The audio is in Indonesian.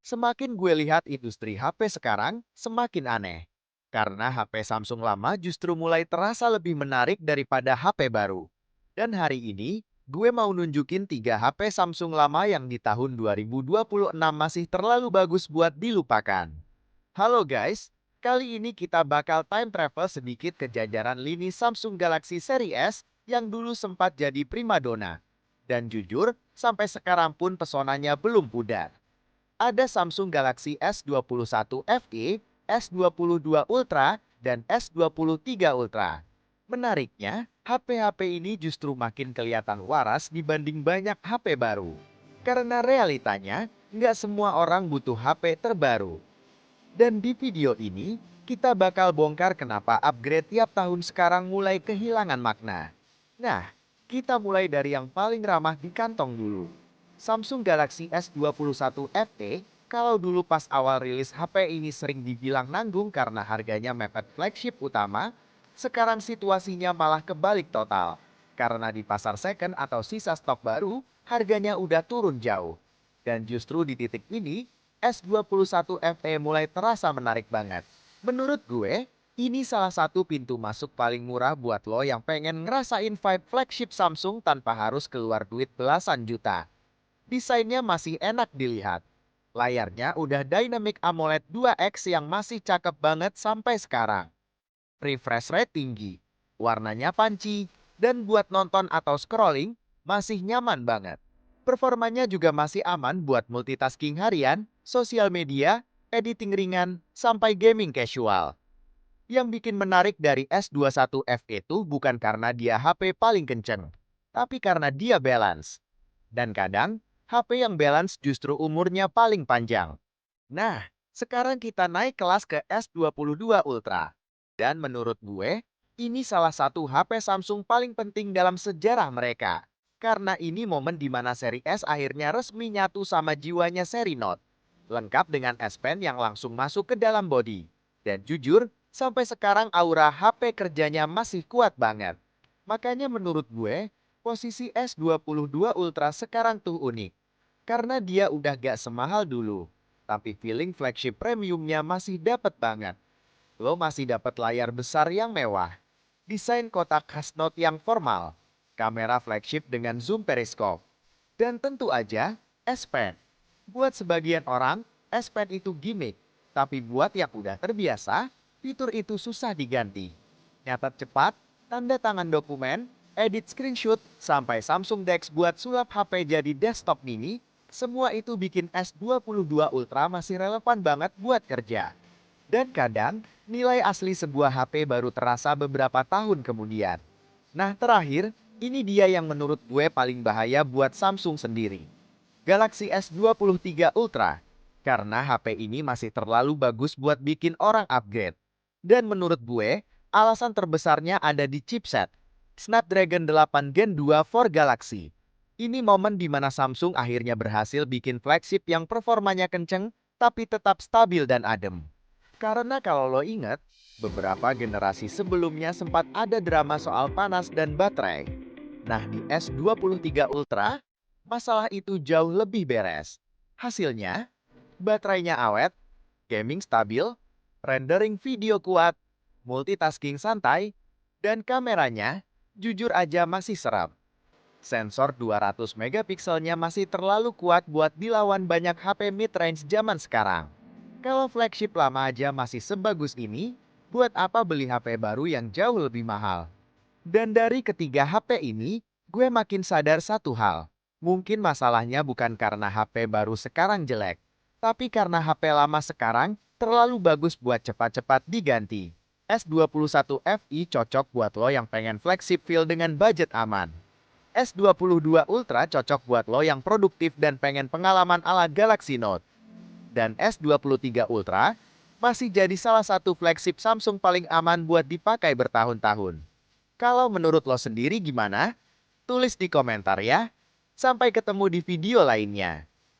Semakin gue lihat industri HP sekarang, semakin aneh. Karena HP Samsung lama justru mulai terasa lebih menarik daripada HP baru. Dan hari ini, gue mau nunjukin 3 HP Samsung lama yang di tahun 2026 masih terlalu bagus buat dilupakan. Halo guys, kali ini kita bakal time travel sedikit ke jajaran lini Samsung Galaxy Seri S yang dulu sempat jadi primadona. Dan jujur, sampai sekarang pun pesonanya belum pudar. Ada Samsung Galaxy S21 FE, S22 Ultra, dan S23 Ultra. Menariknya, HP-HP ini justru makin kelihatan waras dibanding banyak HP baru. Karena realitanya, nggak semua orang butuh HP terbaru. Dan di video ini, kita bakal bongkar kenapa upgrade tiap tahun sekarang mulai kehilangan makna. Nah, kita mulai dari yang paling ramah di kantong dulu. Samsung Galaxy S21 FE, kalau dulu pas awal rilis HP ini sering dibilang nanggung karena harganya mepet flagship utama, sekarang situasinya malah kebalik total. Karena di pasar second atau sisa stok baru, harganya udah turun jauh. Dan justru di titik ini, S21 FE mulai terasa menarik banget. Menurut gue, ini salah satu pintu masuk paling murah buat lo yang pengen ngerasain vibe flagship Samsung tanpa harus keluar duit belasan juta. Desainnya masih enak dilihat. Layarnya udah Dynamic AMOLED 2X yang masih cakep banget sampai sekarang. Refresh rate tinggi, warnanya panci, dan buat nonton atau scrolling masih nyaman banget. Performanya juga masih aman buat multitasking harian, sosial media, editing ringan, sampai gaming casual. Yang bikin menarik dari S21 FE itu bukan karena dia HP paling kenceng, tapi karena dia balance. Dan kadang, HP yang balance justru umurnya paling panjang. Nah, sekarang kita naik kelas ke S22 Ultra. Dan menurut gue, ini salah satu HP Samsung paling penting dalam sejarah mereka. Karena ini momen di mana seri S akhirnya resmi nyatu sama jiwanya seri Note. Lengkap dengan S Pen yang langsung masuk ke dalam bodi. Dan jujur, sampai sekarang aura HP kerjanya masih kuat banget. Makanya menurut gue, posisi S22 Ultra sekarang tuh unik. Karena dia udah gak semahal dulu. Tapi feeling flagship premiumnya masih dapat banget. Lo masih dapat layar besar yang mewah, desain kotak khas Note yang formal, kamera flagship dengan zoom periskop, dan tentu aja S Pen. Buat sebagian orang, S Pen itu gimmick, tapi buat yang udah terbiasa, fitur itu susah diganti. Nyatat cepat, tanda tangan dokumen, edit screenshot, sampai Samsung DeX buat sulap HP jadi desktop mini, semua itu bikin S22 Ultra masih relevan banget buat kerja. Dan kadang, nilai asli sebuah HP baru terasa beberapa tahun kemudian. Nah terakhir, ini dia yang menurut gue paling bahaya buat Samsung sendiri. Galaxy S23 Ultra. Karena HP ini masih terlalu bagus buat bikin orang upgrade. Dan menurut gue, alasan terbesarnya ada di chipset. Snapdragon 8 Gen 2 for Galaxy. Ini momen di mana Samsung akhirnya berhasil bikin flagship yang performanya kenceng, tapi tetap stabil dan adem. Karena kalau lo ingat, beberapa generasi sebelumnya sempat ada drama soal panas dan baterai. Nah di S23 Ultra, masalah itu jauh lebih beres. Hasilnya, baterainya awet, gaming stabil, rendering video kuat, multitasking santai, dan kameranya jujur aja masih serap. Sensor 200 megapikselnya masih terlalu kuat buat dilawan banyak HP mid-range zaman sekarang. Kalau flagship lama aja masih sebagus ini, buat apa beli HP baru yang jauh lebih mahal? Dan dari ketiga HP ini, gue makin sadar satu hal. Mungkin masalahnya bukan karena HP baru sekarang jelek, tapi karena HP lama sekarang terlalu bagus buat cepat-cepat diganti. S21 FE cocok buat lo yang pengen flagship feel dengan budget aman. S22 Ultra cocok buat lo yang produktif dan pengen pengalaman ala Galaxy Note. Dan S23 Ultra masih jadi salah satu flagship Samsung paling aman buat dipakai bertahun-tahun. Kalau menurut lo sendiri gimana? Tulis di komentar ya. Sampai ketemu di video lainnya.